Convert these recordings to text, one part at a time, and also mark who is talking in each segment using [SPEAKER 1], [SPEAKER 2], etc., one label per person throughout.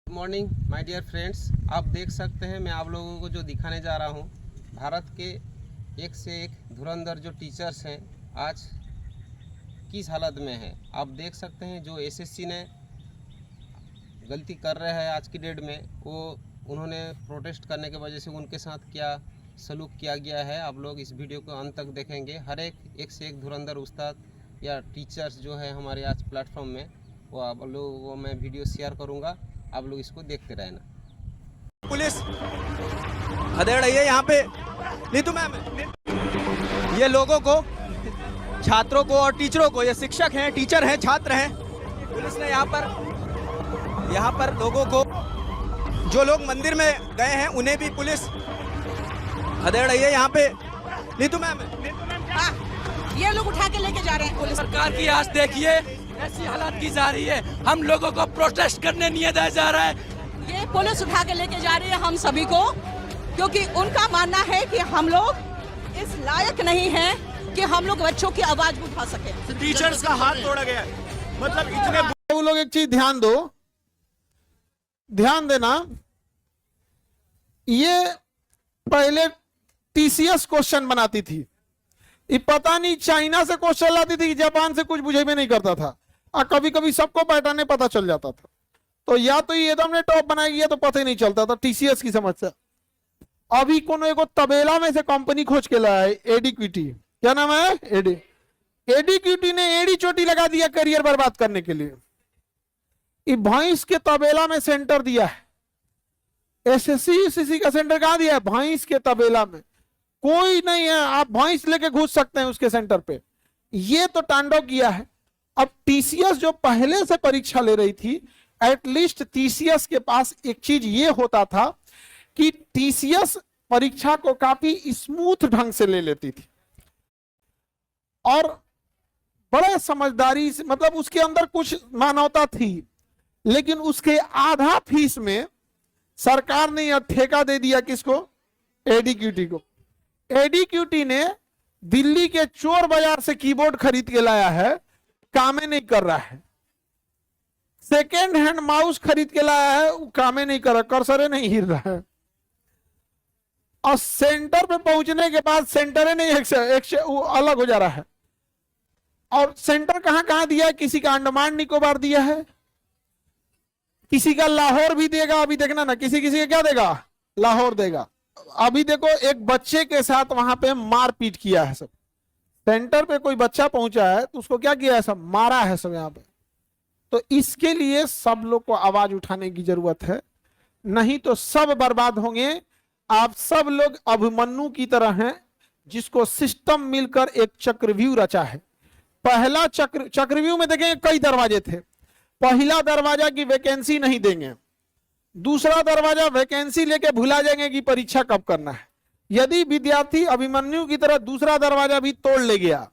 [SPEAKER 1] Morning my dear friends, आप देख सकते हैं मैं आप लोगों को जो दिखाने जा रहा हूं, भारत के एक से एक धुरंधर जो टीचर्स हैं आज किस हालत में हैं। आप देख सकते हैं जो एसएससी ने गलती कर रहे हैं आज की डेट में, वो उन्होंने प्रोटेस्ट करने की वजह से उनके साथ क्या सलूक किया गया है। आप लोग इस वीडियो को अंत तक देखेंगे। हर एक से एक धुरंधर उस्ताद या टीचर्स जो है हमारे आज प्लेटफॉर्म में, वो आप लोगों को मैं वीडियो शेयर करूँगा, आप लोग इसको देखते रहना।
[SPEAKER 2] पुलिस खदेड़ रही है यहाँ पे। नीतू मैम, ये लोगों को, छात्रों को और टीचरों को, ये शिक्षक हैं, टीचर हैं, छात्र हैं, पुलिस ने यहाँ पर लोगों को, जो लोग मंदिर में गए हैं उन्हें भी पुलिस खदेड़ रही है यहाँ पे। नीतू मैम,
[SPEAKER 3] ये लोग उठा के लेके जा रहे हैं। पुलिस
[SPEAKER 4] सरकार की आज देखिए ऐसी हालत की जा रही है, हम लोगों को प्रोटेस्ट करने नहीं दिया जा रहा है।
[SPEAKER 3] ये पुलिस उठा के लेके जा रही है हम सभी को, क्योंकि उनका मानना है कि हम लोग इस लायक नहीं हैं कि हम लोग बच्चों की आवाज उठा सके।
[SPEAKER 2] टीचर्स का हाथ तोड़ा गया है, मतलब इतने।
[SPEAKER 5] वो लोग एक चीज ध्यान देना, ये पहले टीसीएस क्वेश्चन बनाती थी, ये पता नहीं चाइना से क्वेश्चन लाती थी, जापान से कुछ बुझे में नहीं करता था, और कभी कभी सबको पैटर्न पता चल जाता था। तो या तो ये एकदम ने टॉप बनाई, ये तो पता ही नहीं चलता था टीसीएस की समस्या। अभी कोनो एगो तबेला में से कंपनी खोज के लाया है, एडीक्विटी, क्या नाम है, एडीक्विटी ने एडी चोटी लगा दिया करियर बर्बाद करने के लिए। ये भैंस के तबेला में सेंटर दिया है, एसएससी का सेंटर कहां दिया है, भैंस के तबेला में। कोई नहीं है, आप भैंस लेके घुस सकते हैं उसके सेंटर पे। ये तो तांडव किया है। अब टीसीएस जो पहले से परीक्षा ले रही थी, एटलीस्ट टीसीएस के पास एक चीज ये होता था कि टीसीएस परीक्षा को काफी स्मूथ ढंग से ले लेती थी और बड़े समझदारी से, मतलब उसके अंदर कुछ मानवता थी। लेकिन उसके आधा फीस में सरकार ने यह ठेका दे दिया किसको, एडीक्यूटी को। एडीक्यूटी ने दिल्ली के चोर बाजार से कीबोर्ड खरीद के लाया है, कामे नहीं कर रहा है। सेकेंड हैंड माउस खरीद के लाया है, वो कामे नहीं कर रहा, कर्सरे नहीं हिल रहा है। और सेंटर पे पहुंचने के बाद सेंटर नहीं एक से वो अलग हो जा रहा है। और सेंटर कहां कहां दिया है, किसी का अंडमान निकोबार दिया है, किसी का लाहौर भी देगा। अभी देखना ना, किसी का क्या देगा, लाहौर देगा। अभी देखो एक बच्चे के साथ वहां पे मारपीट किया है सब। सेंटर पे कोई बच्चा पहुंचा है तो उसको क्या किया है, सब मारा है सब यहाँ पे। तो इसके लिए सब लोग को आवाज उठाने की जरूरत है, नहीं तो सब बर्बाद होंगे। आप सब लोग अभिमन्यु की तरह हैं, जिसको सिस्टम मिलकर एक चक्रव्यूह रचा है। पहला चक्रव्यूह में देखेंगे कई दरवाजे थे। पहला दरवाजा की वैकेंसी नहीं देंगे, दूसरा दरवाजा वैकेंसी लेके भुला जाएंगे कि परीक्षा कब करना है। यदि विद्यार्थी अभिमन्यु की तरह दूसरा दरवाजा भी तोड़ ले गया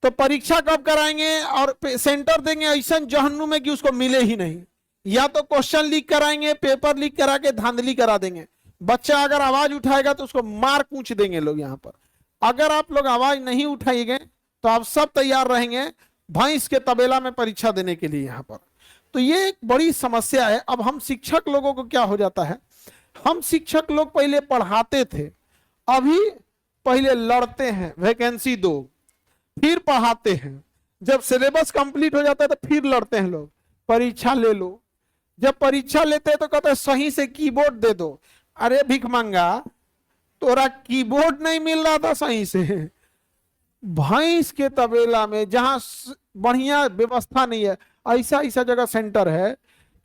[SPEAKER 5] तो परीक्षा कब कराएंगे और सेंटर देंगे ऐसा जहन्नुम में कि उसको मिले ही नहीं। या तो क्वेश्चन लीक कराएंगे, पेपर लीक करा के धांधली करा देंगे। बच्चा अगर आवाज उठाएगा तो उसको मार कूच देंगे लोग यहाँ पर। अगर आप लोग आवाज नहीं उठाएंगे तो आप सब तैयार रहेंगे भैंस के तबेला में परीक्षा देने के लिए यहाँ पर। तो ये एक बड़ी समस्या है। अब हम शिक्षक लोगों को क्या हो जाता है, हम शिक्षक लोग पहले पढ़ाते थे, अभी पहले लड़ते हैं वैकेंसी दो, फिर पढ़ाते हैं। जब सिलेबस कंप्लीट हो जाता है तो फिर लड़ते हैं लोग, परीक्षा ले लो। जब परीक्षा लेते हैं तो कहते हैं सही से कीबोर्ड दे दो। अरे भिख मंगा, तोरा कीबोर्ड नहीं मिल रहा था सही से। भैंस के तबेला में जहां बढ़िया व्यवस्था नहीं है, ऐसा ऐसा जगह सेंटर है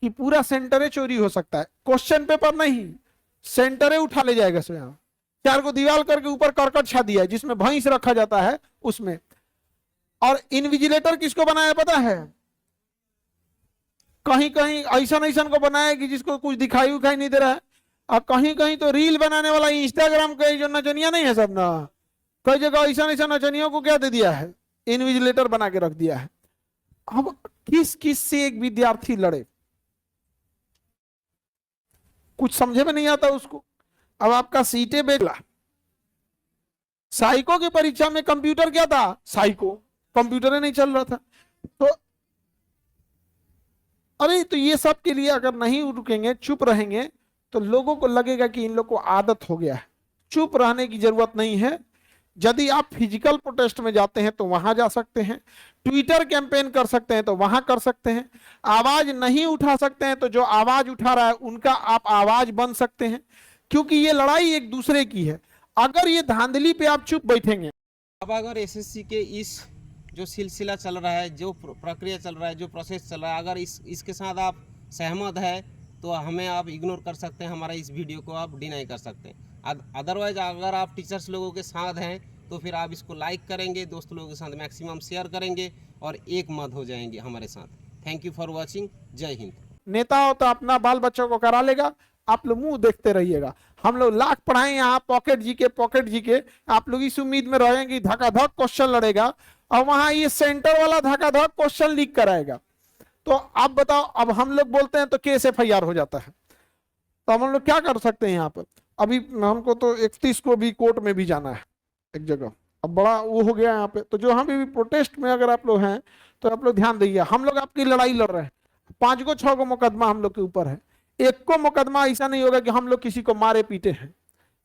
[SPEAKER 5] कि पूरा सेंटरे चोरी हो सकता है। क्वेश्चन पेपर नहीं, सेंटरे उठा ले जाएगा स्वयं। 4 को दीवार करके ऊपर करकट छा दिया है जिसमें भैंस रखा जाता है उसमें। और इन्विजिलेटर किसको बनाया पता है, कहीं कहीं ऐसा ऐसा को बनाया कि जिसको कुछ दिखाई उखाई नहीं दे रहा है। और कहीं कहीं तो रील बनाने वाला इंस्टाग्राम का जो नचनिया नहीं है सब ना, कई जगह ऐसा ऐसा नचनियों को क्या दे दिया है, इन्विजिलेटर बना के रख दिया है। अब किस किस से एक विद्यार्थी लड़े, कुछ समझे में नहीं आता उसको। अब आपका सीटें बेगला, साइको की परीक्षा में कंप्यूटर क्या था, साइको कंप्यूटर नहीं चल रहा था। तो अरे तो ये सब के लिए अगर नहीं रुकेंगे, चुप रहेंगे, तो लोगों को लगेगा कि इन लोग को आदत हो गया है। चुप रहने की जरूरत नहीं है। यदि आप फिजिकल प्रोटेस्ट में जाते हैं तो वहां जा सकते हैं, ट्विटर कैंपेन कर सकते हैं तो वहां कर सकते हैं, आवाज नहीं उठा सकते हैं तो जो आवाज उठा रहा है उनका आप आवाज बन सकते हैं, क्योंकि ये लड़ाई एक दूसरे की है। अगर ये धांधली पे आप चुप बैठेंगे।
[SPEAKER 1] अब अगर एसएससी के इस जो सिलसिला चल रहा है, जो प्रक्रिया चल रहा है, जो प्रोसेस चल रहा है, अगर इसके साथ आप सहमत है तो हमें आप इग्नोर कर सकते हैं, हमारा इस वीडियो को आप डिनाई कर सकते हैं। अदरवाइज अगर आप टीचर्स लोगों के साथ हैं तो फिर आप इसको लाइक करेंगे, दोस्त लोगों के साथ मैक्सिमम शेयर करेंगे और एक मत हो जाएंगे हमारे साथ। Thank you for watching. जय हिंद।
[SPEAKER 5] नेता हो तो अपना बाल बच्चों को करा लेगा, आप लोग मुंह देखते रहिएगा। हम लोग लाख पढ़ाए यहाँ पॉकेट जी के, आप लोग इस उम्मीद में रहेंगे धकाधक क्वेश्चन लड़ेगा और वहां ये सेंटर वाला धकाधक क्वेश्चन लीक कराएगा। तो आप बताओ, अब हम लोग बोलते हैं तो केस FIR हो जाता है, तो हम लोग क्या कर सकते हैं यहाँ पर? अभी हमको तो 31 को भी कोर्ट में भी जाना है एक जगह, अब बड़ा वो हो गया यहाँ पे। तो जो हम भी प्रोटेस्ट में अगर आप लोग हैं तो आप लोग ध्यान दीजिए, हम लोग आपकी लड़ाई लड़ रहे हैं। 5 को 6 को मुकदमा हम लोग के ऊपर है, एक को मुकदमा ऐसा नहीं होगा कि हम लोग किसी को मारे पीटे हैं।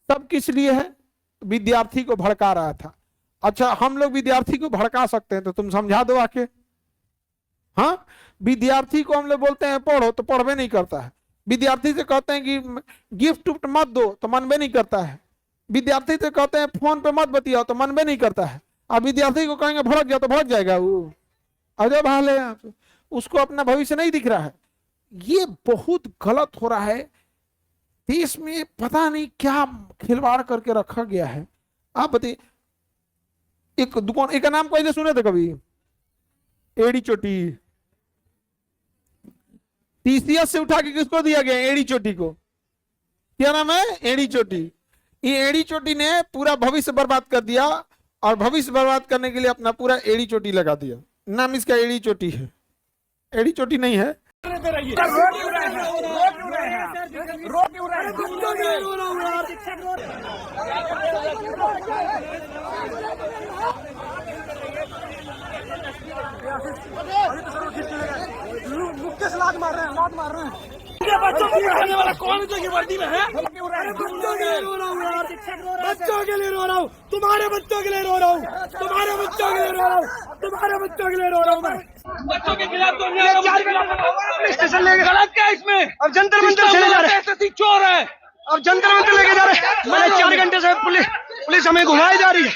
[SPEAKER 5] सब किस लिए है? विद्यार्थी को भड़का रहा था। अच्छा, हम लोग विद्यार्थी को भड़का सकते हैं तो तुम समझा दो आके। हाँ, विद्यार्थी को हम लोग बोलते हैं पढ़ो तो पढ़वे नहीं करता है, विद्यार्थी से कहते हैं कि गिफ्ट मत दो तो मनबे नहीं करता है, विद्यार्थी से कहते हैं फोन पे मत बतियाओ तो मनबे नहीं करता है। अब विद्यार्थी को कहेंगे भड़क जाओ तो भड़क जाएगा वो, अजय भाले, उसको अपना भविष्य नहीं दिख रहा है। ये बहुत गलत हो रहा है देश में, पता नहीं क्या खिलवाड़ करके रखा गया है। आप बताइए, एक दुकान, एक नाम पहले सुने थे कभी? एड़ी चोटी। TCS से उठा के किसको दिया गया? एड़ी चोटी को। क्या नाम है? एड़ी चोटी। ये एड़ी चोटी ने पूरा भविष्य बर्बाद कर दिया और भविष्य बर्बाद करने के लिए अपना पूरा एड़ी चोटी लगा दिया। नाम इसका एड़ी चोटी है, एड़ी चोटी नहीं है।
[SPEAKER 6] लात मार रहे हैं बच्चों को पढ़ाने वाला कौन है जो ये वर्दी में है? बच्चों के लिए रो रहा हूँ यार, बच्चों के लिए रो रहा हूँ, तुम्हारे बच्चों के लिए रो रहा हूँ, तुम्हारे बच्चों के लिए रो रहा हूँ, तुम्हारे बच्चों के लिए रो रहा हूँ मैं। बच्चों के खिलाफ तो स्टेशन लेके गलत क्या इसमें? अब जंतर मंतर चले जा रहे हैं, चोर है, अब जंतर मंतर लेके जा रहे हैं। मैंने 4 घंटे से पुलिस हमें घुमाई जा रही है,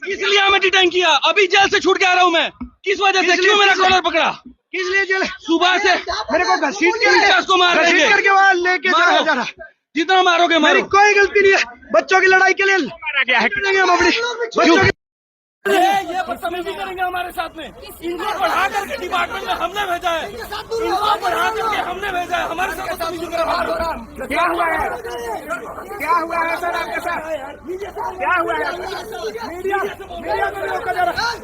[SPEAKER 6] इसलिए हमें डिटेन किया। अभी जेल से छूट के आ रहा हूँ मैं। किस वजह से? क्यों मेरा कॉलर पकड़ा? किस लिए जेल? सुबह से मेरे को घसीट करके वहाँ लेके जा रहा। जितना मारोगे मारो, मेरी कोई गलती नहीं है। बच्चों की लड़ाई के लिए मारा गया है। हम अपनी बच्चों की ये बदतमीजी करेंगे हमारे साथ में। इनको पढ़ा करके डिपार्टमेंट में हमने भेजा है, इनको पढ़ा करके हमने भेजा है, हमारे साथ बदतमीजी करेंगे। क्या हुआ है? क्या हुआ है सर आपके साथ? क्या हुआ है? मीडिया को रोका जा रहा है।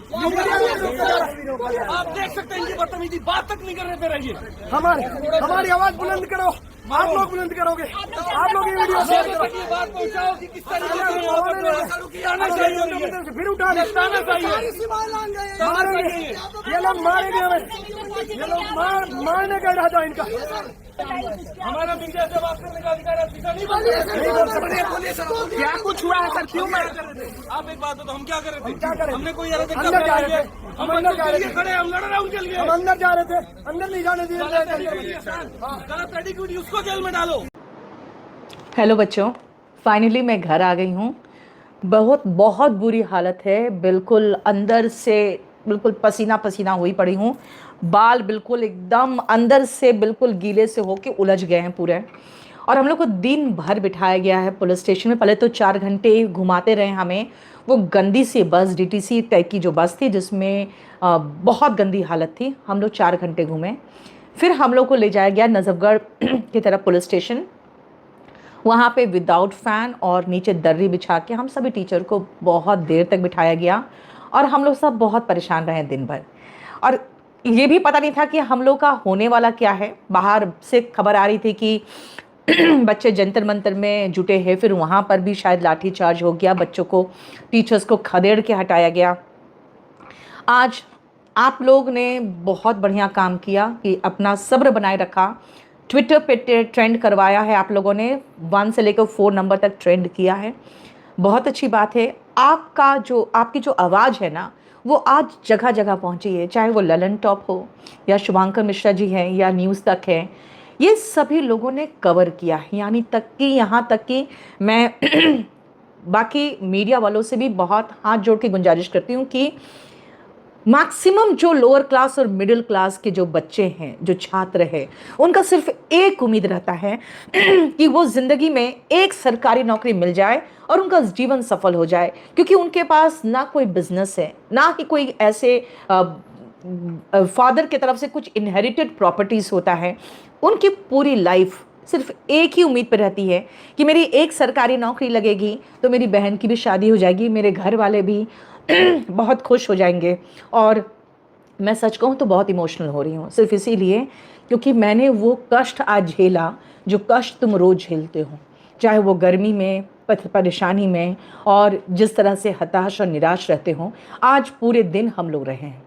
[SPEAKER 6] आप देख सकते हैं इनकी बदतमीजी, बात तक नहीं करने दे रही है। हमारी आवाज बुलंद करो, आप लोग बुलंद करोगे, आप लोग ये वीडियो शेयर करो, ये बात पहुंचाओ कि किस तरीके से आना चाहिए, फिर उठाना चाहिए। ये लोग मारेंगे हमें, ये लोग मारने का इरादा इनका। हमारा मीडिया से बात करने का अधिकार क्या कुछ हुआ है सर? क्यों मार? आप एक बात बताओ, हम क्या कर रहे थे? क्या करें? हमने कोई हम अंदर जा रहे थे, खड़े, हम लड़ रहे हैं उनके लिए। हम अंदर जा रहे थे, अंदर नहीं जाने दिए। गलत एटीट्यूड, उसको जेल में डालो।
[SPEAKER 7] हेलो बच्चों, फाइनली मैं घर आ गई हूँ। बहुत बुरी हालत है, बिल्कुल अंदर से बिल्कुल पसीना पसीना हुई पड़ी हूँ। बाल बिल्कुल एकदम अंदर से बिल्कुल गीले से होके उलझ गए हैं पूरे। और हम लोग को दिन भर बिठाया गया है पुलिस स्टेशन में। पहले तो 4 घंटे घुमाते रहे हमें। वो गंदी सी बस, DTC टाइप की जो बस थी जिसमें बहुत गंदी हालत थी। हम लोग 4 घंटे घूमे। फिर हम लोग को ले जाया गया नजफगढ़ की तरफ पुलिस स्टेशन। वहाँ पे विदाउट फ़ैन और नीचे दर्री बिछा के हम सभी टीचर को बहुत देर तक बिठाया गया और हम लोग सब बहुत परेशान रहे दिन भर। और ये भी पता नहीं था कि हम लोग का होने वाला क्या है। बाहर से खबर आ रही थी कि बच्चे जंतर मंतर में जुटे हैं, फिर वहाँ पर भी शायद लाठीचार्ज हो गया, बच्चों को, टीचर्स को खदेड़ के हटाया गया। आज आप लोग ने बहुत बढ़िया काम किया कि अपना सब्र बनाए रखा। ट्विटर पे ट्रेंड करवाया है आप लोगों ने, 1 से लेकर 4 नंबर तक ट्रेंड किया है। बहुत अच्छी बात है। आपकी जो आवाज़ है ना, वो आज जगह जगह पहुंची है, चाहे वो ललन टॉप हो या शुभांकर मिश्रा जी हैं या न्यूज़ तक है। ये सभी लोगों ने कवर किया, यानी यहाँ तक कि मैं बाकी मीडिया वालों से भी बहुत हाथ जोड़ के गुंजारिश करती हूँ कि मैक्सिमम जो लोअर क्लास और मिडिल क्लास के जो बच्चे हैं, जो छात्र हैं, उनका सिर्फ एक उम्मीद रहता है कि वो ज़िंदगी में एक सरकारी नौकरी मिल जाए और उनका जीवन सफल हो जाए, क्योंकि उनके पास ना कोई बिजनेस है, ना ही कोई ऐसे फादर की तरफ से कुछ इनहेरिटेड प्रॉपर्टीज़ होता है। उनकी पूरी लाइफ सिर्फ एक ही उम्मीद पर रहती है कि मेरी एक सरकारी नौकरी लगेगी तो मेरी बहन की भी शादी हो जाएगी, मेरे घर वाले भी बहुत खुश हो जाएंगे। और मैं सच कहूँ तो बहुत इमोशनल हो रही हूँ, सिर्फ इसीलिए क्योंकि मैंने वो कष्ट आज झेला जो कष्ट तुम रोज़ झेलते हो, चाहे वो गर्मी में, परेशानी में, और जिस तरह से हताश और निराश रहते हो। आज पूरे दिन हम लोग रहे हैं।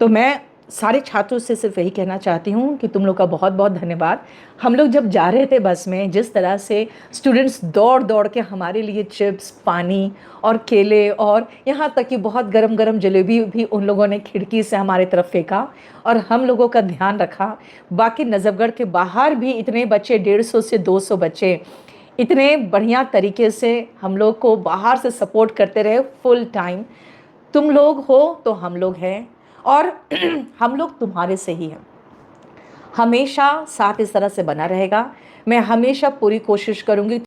[SPEAKER 7] तो मैं सारे छात्रों से सिर्फ यही कहना चाहती हूँ कि तुम लोग का बहुत बहुत धन्यवाद। हम लोग जब जा रहे थे बस में, जिस तरह से स्टूडेंट्स दौड़ दौड़ के हमारे लिए चिप्स, पानी और केले और यहाँ तक कि बहुत गरम गरम जलेबी भी उन लोगों ने खिड़की से हमारे तरफ फेंका और हम लोगों का ध्यान रखा। बाकी नजफगढ़ के बाहर भी इतने बच्चे, 150 से 200 बच्चे इतने बढ़िया तरीके से हम लोग को बाहर से सपोर्ट करते रहे फुल टाइम। तुम लोग हो तो हम लोग हैं और हम लोग तुम्हारे से ही हैं। हमेशा साथ इस तरह से बना रहेगा। मैं हमेशा पूरी कोशिश करूँगी